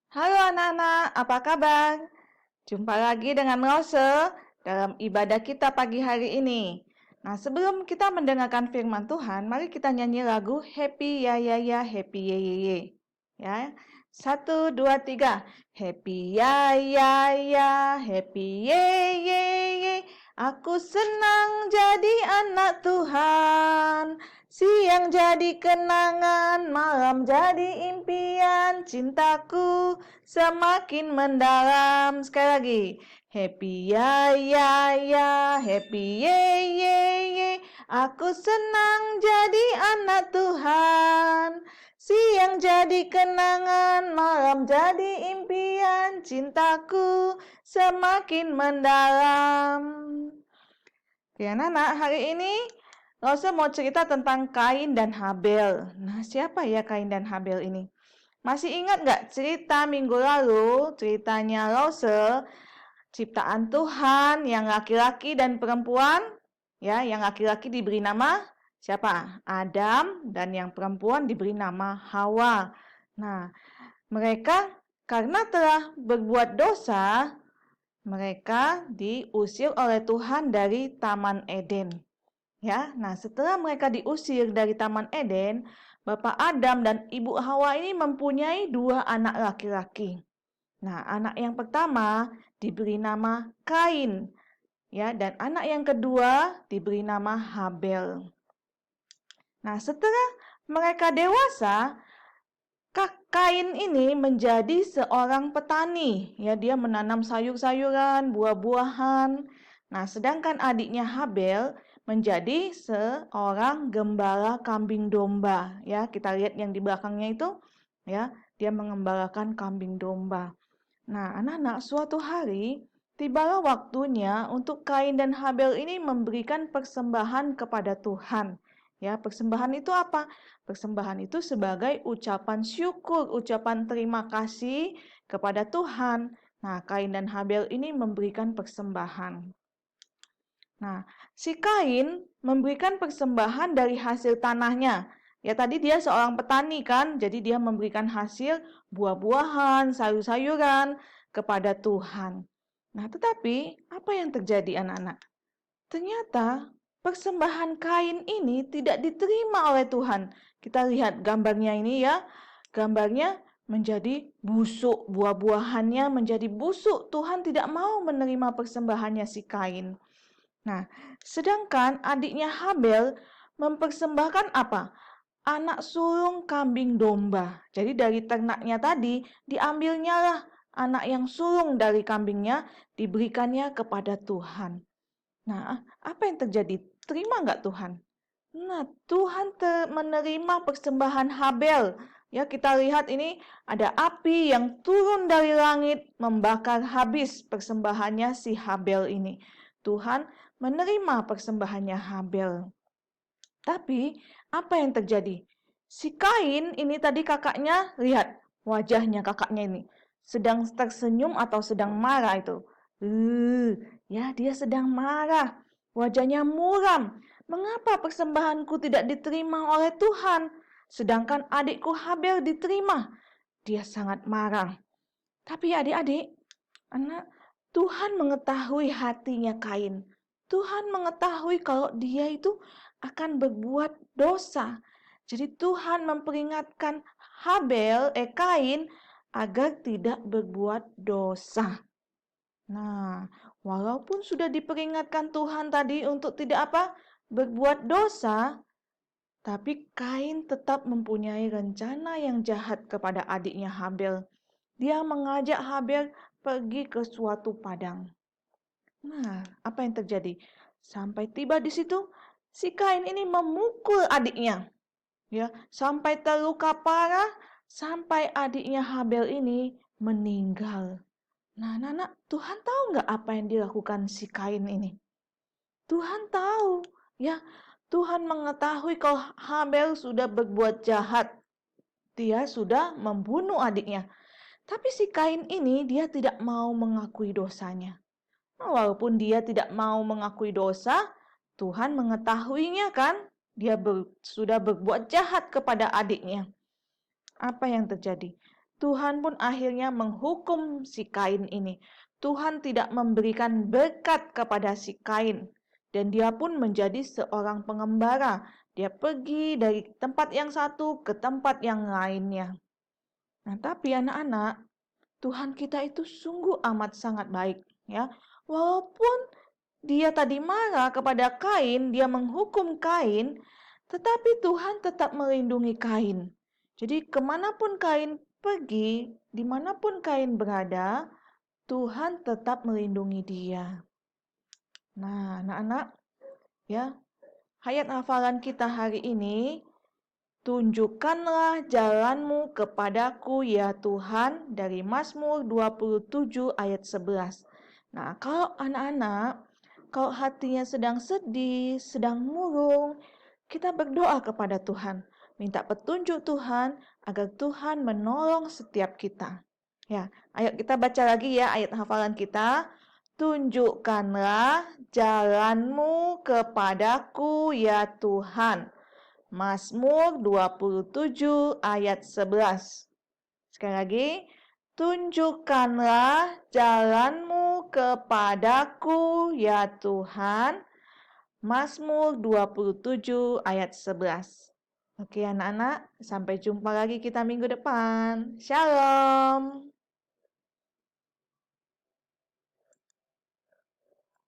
Halo anak-anak, apa kabar? Jumpa lagi dengan Rose dalam ibadah kita pagi hari ini. Nah, sebelum kita mendengarkan firman Tuhan, mari kita nyanyi lagu Happy Ya Ya Ya, Happy Ye Ye Ye. Ya, 1, 2, 3. Happy Ya Ya Ya, Happy Ye Ye Ye. Aku senang jadi anak Tuhan. Siang jadi kenangan, malam jadi impian. Cintaku semakin mendalam. Sekali lagi. Happy ya ya ya, happy ye ye ye. Aku senang jadi anak Tuhan. Siang jadi kenangan, malam jadi impian. Cintaku semakin mendalam. Oke, anak-anak, hari ini Rosa mau cerita tentang Kain dan Habel. Nah, siapa ya Kain dan Habel ini? Masih ingat nggak cerita minggu lalu? Ceritanya Rose, ciptaan Tuhan yang laki-laki dan perempuan. Ya, yang laki-laki diberi nama siapa? Adam, dan yang perempuan diberi nama Hawa. Nah, mereka karena telah berbuat dosa, mereka diusir oleh Tuhan dari Taman Eden. Ya, nah setelah mereka diusir dari Taman Eden, Bapak Adam dan Ibu Hawa ini mempunyai dua anak laki-laki. Nah, anak yang pertama diberi nama Kain, ya, dan anak yang kedua diberi nama Habel. Nah, setelah mereka dewasa, Kain ini menjadi seorang petani, ya, dia menanam sayur-sayuran, buah-buahan. Nah, sedangkan adiknya Habel menjadi seorang gembala kambing domba, ya. Kita lihat yang di belakangnya itu, ya, dia mengembalakan kambing domba. Nah, anak-anak, suatu hari tibalah waktunya untuk Kain dan Habel ini memberikan persembahan kepada Tuhan. Ya, persembahan itu apa? Persembahan itu sebagai ucapan syukur, ucapan terima kasih kepada Tuhan. Nah, Kain dan Habel ini memberikan persembahan. Nah, si Kain memberikan persembahan dari hasil tanahnya. Ya, tadi dia seorang petani kan, jadi dia memberikan hasil buah-buahan, sayur-sayuran kepada Tuhan. Nah, tetapi apa yang terjadi anak-anak? Ternyata persembahan Kain ini tidak diterima oleh Tuhan. Kita lihat gambarnya ini ya. Gambarnya menjadi busuk, buah-buahannya menjadi busuk. Tuhan tidak mau menerima persembahannya si Kain. Nah, sedangkan adiknya Habel mempersembahkan apa? Anak sulung kambing domba. Jadi dari ternaknya tadi diambilnya lah anak yang sulung dari kambingnya diberikannya kepada Tuhan. Nah, apa yang terjadi? Terima nggak Tuhan? Nah, Tuhan menerima persembahan Habel. Ya, kita lihat ini ada api yang turun dari langit membakar habis persembahannya si Habel ini. Tuhan menerima persembahannya Habel. Tapi, apa yang terjadi? Si Kain ini tadi kakaknya, lihat wajahnya kakaknya ini. Sedang tersenyum atau sedang marah itu. Ya, dia sedang marah. Wajahnya muram. Mengapa persembahanku tidak diterima oleh Tuhan? Sedangkan adikku Habel diterima. Dia sangat marah. Tapi adik-adik, anak, Tuhan mengetahui hatinya Kain. Tuhan mengetahui kalau dia itu akan berbuat dosa. Jadi Tuhan memperingatkan Kain agar tidak berbuat dosa. Nah, walaupun sudah diperingatkan Tuhan tadi untuk tidak apa? Berbuat dosa, tapi Kain tetap mempunyai rencana yang jahat kepada adiknya Habel. Dia mengajak Habel pergi ke suatu padang. Nah, apa yang terjadi? Sampai tiba di situ, si Kain ini memukul adiknya. Ya, sampai terluka parah, sampai adiknya Habel ini meninggal. Nah, anak-anak, Tuhan tahu nggak apa yang dilakukan si Kain ini? Tuhan tahu, ya. Tuhan mengetahui kalau Habel sudah berbuat jahat. Dia sudah membunuh adiknya. Tapi si Kain ini dia tidak mau mengakui dosanya. Nah, walaupun dia tidak mau mengakui dosa, Tuhan mengetahuinya kan? Dia sudah berbuat jahat kepada adiknya. Apa yang terjadi? Tuhan pun akhirnya menghukum si Kain ini. Tuhan tidak memberikan berkat kepada si Kain. Dan dia pun menjadi seorang pengembara. Dia pergi dari tempat yang satu ke tempat yang lainnya. Nah, tapi anak-anak, Tuhan kita itu sungguh amat sangat baik, ya. Walaupun dia tadi marah kepada Kain, dia menghukum Kain, tetapi Tuhan tetap melindungi Kain. Jadi kemanapun Kain pergi, dimanapun Kain berada, Tuhan tetap melindungi dia. Nah, anak-anak, ya, ayat hafalan kita hari ini, tunjukkanlah jalanmu kepadaku ya Tuhan, dari Mazmur 27 ayat 11. Nah, kalau anak-anak, kalau hatinya sedang sedih, sedang murung, kita berdoa kepada Tuhan. Minta petunjuk Tuhan agar Tuhan menolong setiap kita. Ya, ayo kita baca lagi ya ayat hafalan kita. Tunjukkanlah jalanmu kepadaku ya Tuhan. Mazmur 27 ayat 11. Sekali lagi, tunjukkanlah jalanmu kepadaku ya Tuhan. Mazmur 27 ayat 11. Oke anak-anak, sampai jumpa lagi kita minggu depan. Shalom.